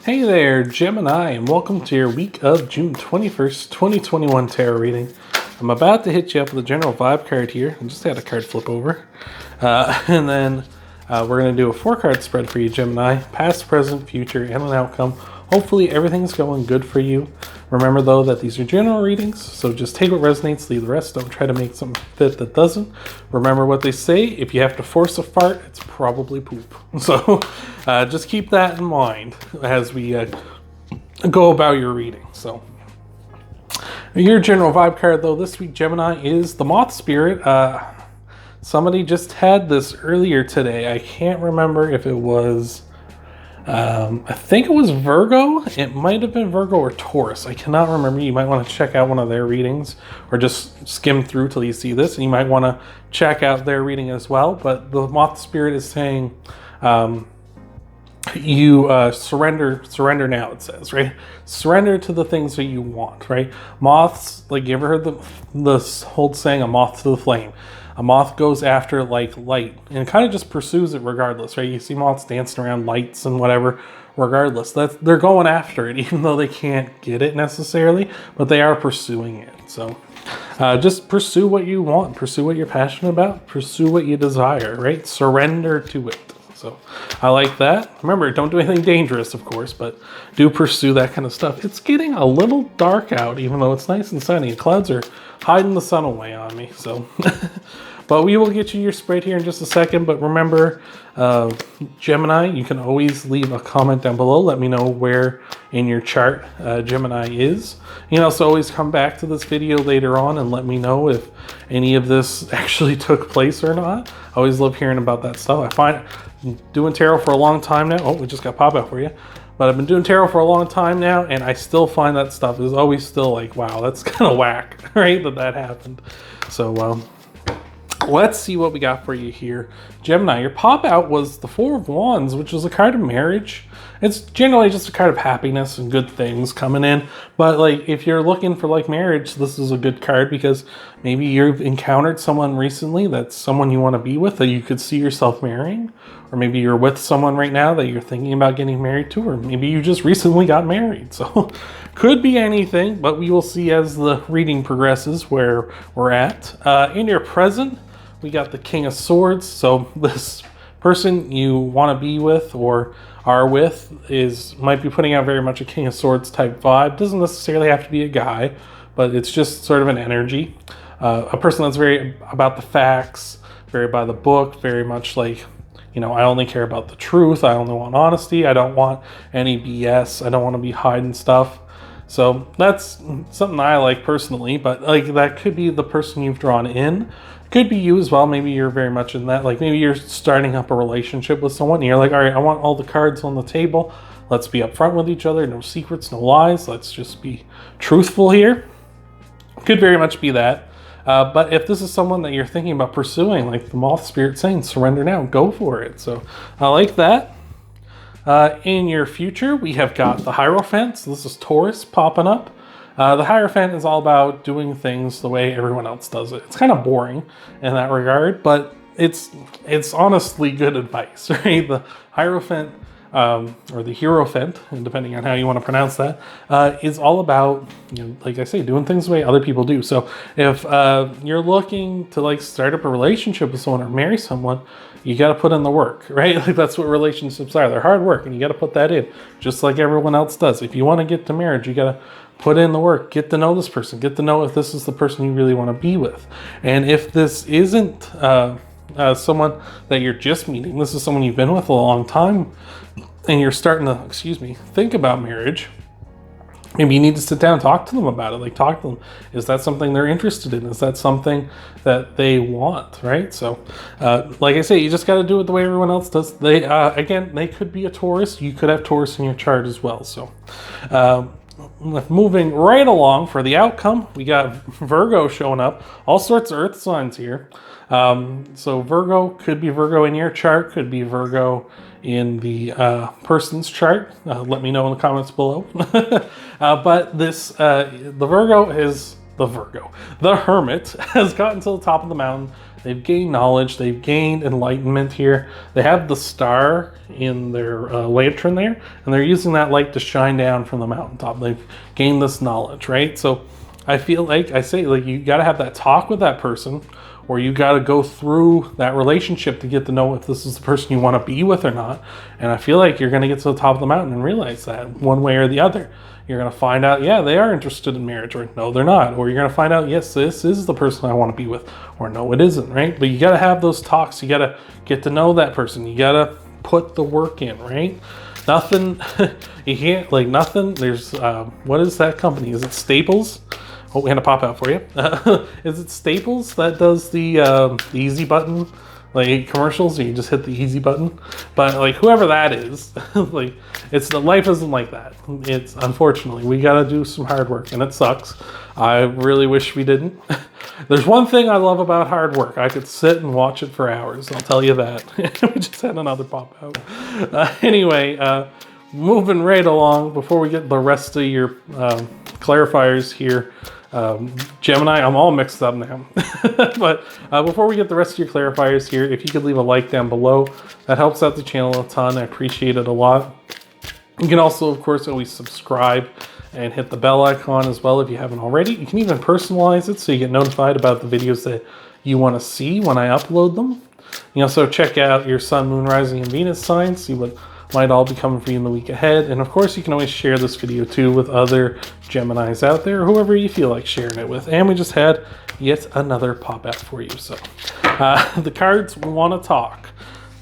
Hey there, Gemini, and welcome to your week of June 21st, 2021 tarot reading. I'm about to hit you up with a general vibe card here. I just had a card flip over. And then we're going to do a 4-card spread for you, Gemini. Past, present, future, and an outcome. Hopefully everything's going good for you. Remember, though, that these are general readings, so just take what resonates, leave the rest. Don't try to make something fit that doesn't. Remember what they say, if you have to force a fart, it's probably poop. So just keep that in mind as we go about your reading. So your general vibe card, though, this week, Gemini, is the Moth Spirit. Somebody just had this earlier today. I can't remember if it was... I think it was Virgo. It might have been Virgo or Taurus. I cannot remember. You might want to check out one of their readings or just skim through till you see this. And you might want to check out their reading as well. But the Moth Spirit is saying you surrender now, it says, right? Surrender to the things that you want, right? Moths, like, you ever heard this whole saying, a moth to the flame? A moth goes after, like, light, and it kind of just pursues it regardless, right? You see moths dancing around lights and whatever, regardless. They're going after it, even though they can't get it necessarily, but they are pursuing it. So just pursue what you want, pursue what you're passionate about, pursue what you desire, right? Surrender to it. So I like that. Remember, don't do anything dangerous, of course, but do pursue that kind of stuff. It's getting a little dark out, even though it's nice and sunny. The clouds are hiding the sun away on me, so... But we will get you your spread here in just a second. But remember, Gemini, you can always leave a comment down below. Let me know where in your chart Gemini is. You can also always come back to this video later on and let me know if any of this actually took place or not. I always love hearing about that stuff. I find doing tarot for a long time now. Oh, we just got pop out for you. But I've been doing tarot for a long time now, and I still find that stuff is always still like, wow, that's kind of whack, right? That happened. So, let's see what we got for you here. Gemini, your pop out was the Four of Wands, which is a card of marriage. It's generally just a card of happiness and good things coming in. But like, if you're looking for like marriage, this is a good card because maybe you've encountered someone recently that's someone you want to be with, that you could see yourself marrying. Or maybe you're with someone right now that you're thinking about getting married to, or maybe you just recently got married. So could be anything, but we will see as the reading progresses where we're at. In your present, we got the King of Swords. So this person you want to be with or are with might be putting out very much a King of Swords type vibe. Doesn't necessarily have to be a guy, but it's just sort of an energy. A person that's very about the facts, very by the book, very much like, you know, I only care about the truth. I only want honesty. I don't want any BS. I don't want to be hiding stuff. So that's something I like personally, but like that could be the person you've drawn in. Could be you as well. Maybe you're very much in that. Like maybe you're starting up a relationship with someone and you're like, all right, I want all the cards on the table. Let's be upfront with each other. No secrets, no lies. Let's just be truthful here. Could very much be that. But if this is someone that you're thinking about pursuing, like the Moth Spirit saying, surrender now, go for it. So I like that. In your future, we have got the Hierophant. So this is Taurus popping up. The Hierophant is all about doing things the way everyone else does it. It's kind of boring in that regard, but it's honestly good advice, right? The Hierophant, or the Hierophant, and depending on how you want to pronounce that, is all about, you know, like I say, doing things the way other people do. So if you're looking to like start up a relationship with someone or marry someone, you got to put in the work, right? Like that's what relationships are. They're hard work, and you got to put that in, just like everyone else does. If you want to get to marriage, you got to put in the work, get to know this person, get to know if this is the person you really want to be with. And if this isn't someone that you're just meeting, this is someone you've been with a long time, and you're starting to, think about marriage, maybe you need to sit down and talk to them about it. Like, talk to them. Is that something they're interested in? Is that something that they want, right? So, like I say, you just got to do it the way everyone else does. Again, they could be a Taurus. You could have Taurus in your chart as well. So, moving right along for the outcome, we got Virgo showing up. All sorts of earth signs here. So Virgo could be Virgo in your chart, could be Virgo in the person's chart. Let me know in the comments below. But this, the Hermit has gotten to the top of the mountain They've gained knowledge. They've gained enlightenment here. They have the star in their lantern there, and they're using that light to shine down from the mountaintop. They've gained this knowledge, right? So I feel like I say, like, you got to have that talk with that person, or you got to go through that relationship to get to know if this is the person you want to be with or not. And I feel like you're going to get to the top of the mountain and realize that one way or the other. You're going to find out, yeah, they are interested in marriage, or no, they're not. Or you're going to find out, yes, this is the person I want to be with, or no, it isn't, right? But you got to have those talks. You got to get to know that person. You got to put the work in, right? Nothing, you can't, like, nothing. There's, what is that company? Is it Staples? Oh, we had a pop out for you. Is it Staples that does the easy button, like, commercials? You just hit the easy button. But, like, whoever that is, like, life isn't like that. It's, unfortunately, we got to do some hard work, and it sucks. I really wish we didn't. There's one thing I love about hard work. I could sit and watch it for hours. I'll tell you that. We just had another pop out. Anyway, moving right along, before we get the rest of your clarifiers here, Gemini, I'm all mixed up now. But before we get the rest of your clarifiers here, if you could leave a like down below, that helps out the channel a ton. I appreciate it a lot. You can also, of course, always subscribe and hit the bell icon as well if you haven't already. You can even personalize it so you get notified about the videos that you want to see when I upload them. You can also check out your sun, moon, rising, and Venus signs, see what might all be coming for you in the week ahead. And of course, you can always share this video too with other Geminis out there, or whoever you feel like sharing it with. And we just had yet another pop out for you. So the cards want to talk.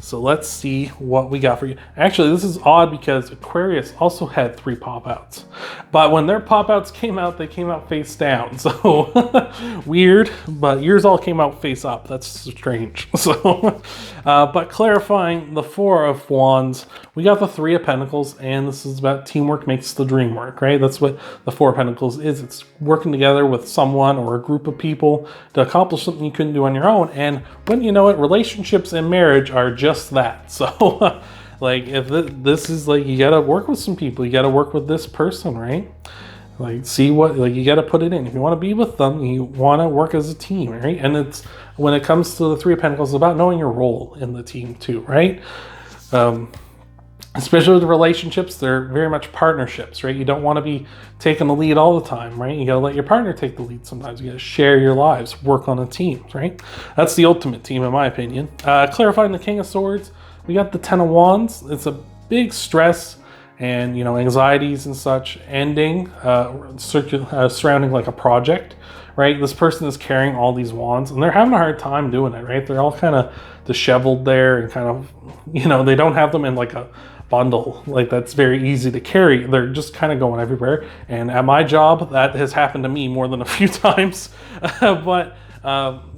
So let's see what we got for you. Actually, this is odd because Aquarius also had 3 pop-outs. But when their pop-outs came out, they came out face down. So weird, but yours all came out face up. That's strange. So, but clarifying the 4 of Wands, we got the 3 of Pentacles, and this is about teamwork makes the dream work, right? That's what the 4 of Pentacles is. It's working together with someone or a group of people to accomplish something you couldn't do on your own. And when you know it, relationships and marriage are just that. So like, if this is like, you gotta work with some people, you gotta work with this person, right? Like, see what, like, you gotta put it in. If you want to be with them, you want to work as a team, right? And it's, when it comes to the 3 of Pentacles, it's about knowing your role in the team too, right? Especially with relationships, they're very much partnerships, right? You don't want to be taking the lead all the time, right? You got to let your partner take the lead sometimes. You got to share your lives, work on a team, right? That's the ultimate team, in my opinion. Clarifying the King of Swords, we got the 10 of Wands. It's a big stress and, you know, anxieties and such ending, surrounding like a project, right? This person is carrying all these wands and they're having a hard time doing it, right? They're all kind of disheveled there and kind of, you know, they don't have them in like a bundle like that's very easy to carry. They're just kind of going everywhere, and at my job that has happened to me more than a few times. But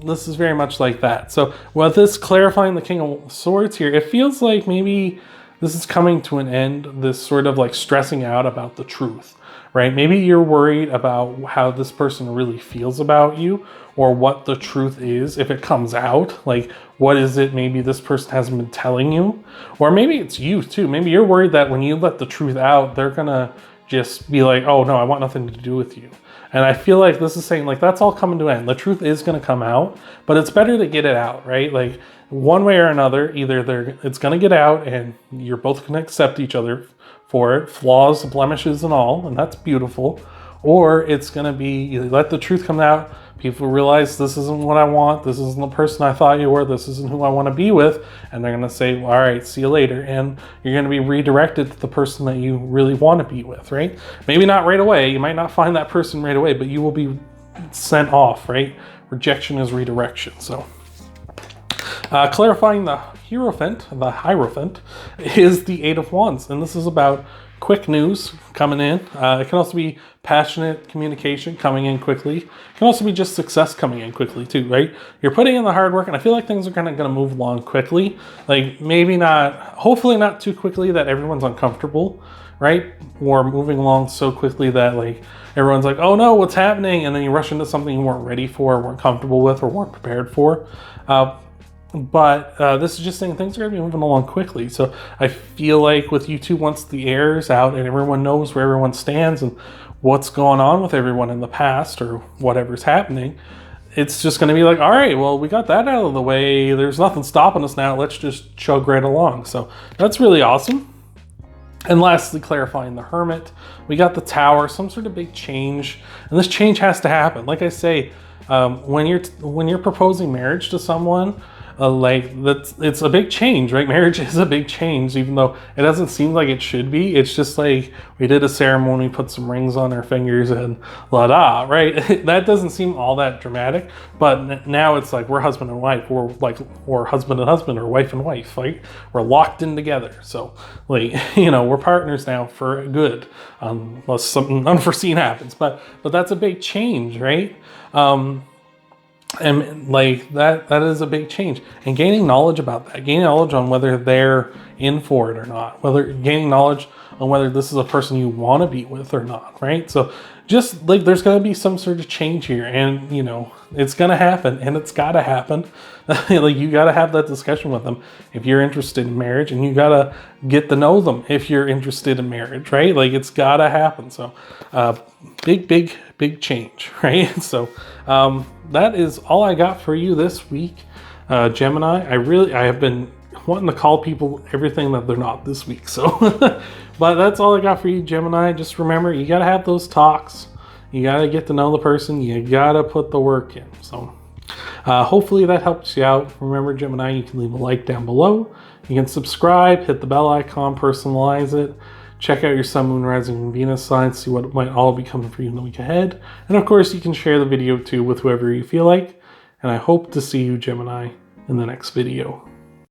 this is very much like that. So with this clarifying the King of Swords here, it feels like maybe this is coming to an end, this sort of like stressing out about the truth, right? Maybe you're worried about how this person really feels about you, or what the truth is if it comes out. Like, what is it maybe this person hasn't been telling you? Or maybe it's you too. Maybe you're worried that when you let the truth out, they're gonna just be like, oh no, I want nothing to do with you. And I feel like this is saying, like, that's all coming to an end. The truth is gonna come out, but it's better to get it out, right? Like, one way or another, either it's gonna get out and you're both gonna accept each other for it, flaws, blemishes and all, and that's beautiful. Or it's gonna be, you let the truth come out, people realize this isn't what I want, this isn't the person I thought you were, this isn't who I want to be with, and they're going to say, well, all right, see you later, and you're going to be redirected to the person that you really want to be with, right? Maybe not right away, you might not find that person right away, but you will be sent off, right? Rejection is redirection. So clarifying the Hierophant is the 8 of Wands, and this is about quick news coming in. It can also be passionate communication coming in quickly. It can also be just success coming in quickly too, right? You're putting in the hard work, and I feel like things are kind of going to move along quickly. Like, maybe not, hopefully not too quickly that everyone's uncomfortable, right? Or moving along so quickly that like everyone's like, oh no, what's happening? And then you rush into something you weren't ready for, weren't comfortable with, or weren't prepared for. But this is just saying things are going to be moving along quickly. So I feel like with you two, once the air is out and everyone knows where everyone stands and what's going on with everyone in the past or whatever's happening, it's just going to be like, all right, well, we got that out of the way. There's nothing stopping us now. Let's just chug right along. So that's really awesome. And lastly, clarifying the Hermit. We got the Tower, some sort of big change. And this change has to happen. Like I say, when you're proposing marriage to someone, it's a big change, right? Marriage is a big change, even though it doesn't seem like it should be. It's just like we did a ceremony, put some rings on our fingers, and la-da, right? That doesn't seem all that dramatic, but now it's like we're husband and wife, or husband and husband, or wife and wife, like we're locked in together. So like, we're partners now for good, unless something unforeseen happens. But that's a big change, right? And like that is a big change, and gaining knowledge about that, gaining knowledge on whether they're in for it or not, gaining knowledge on whether this is a person you want to be with or not, right? So just like there's going to be some sort of change here, and it's going to happen, and it's got to happen. Like you got to have that discussion with them if you're interested in marriage, and you got to get to know them if you're interested in marriage, right? Like it's got to happen. So big change, right? So that is all I got for you this week, Gemini. I have been wanting to call people everything that they're not this week. So, but that's all I got for you, Gemini. Just remember, you got to have those talks. You got to get to know the person. You got to put the work in. So hopefully that helps you out. Remember, Gemini, you can leave a like down below. You can subscribe, hit the bell icon, personalize it. Check out your Sun, Moon, Rising, and Venus signs, see what might all be coming for you in the week ahead. And of course, you can share the video too with whoever you feel like. And I hope to see you, Gemini, in the next video.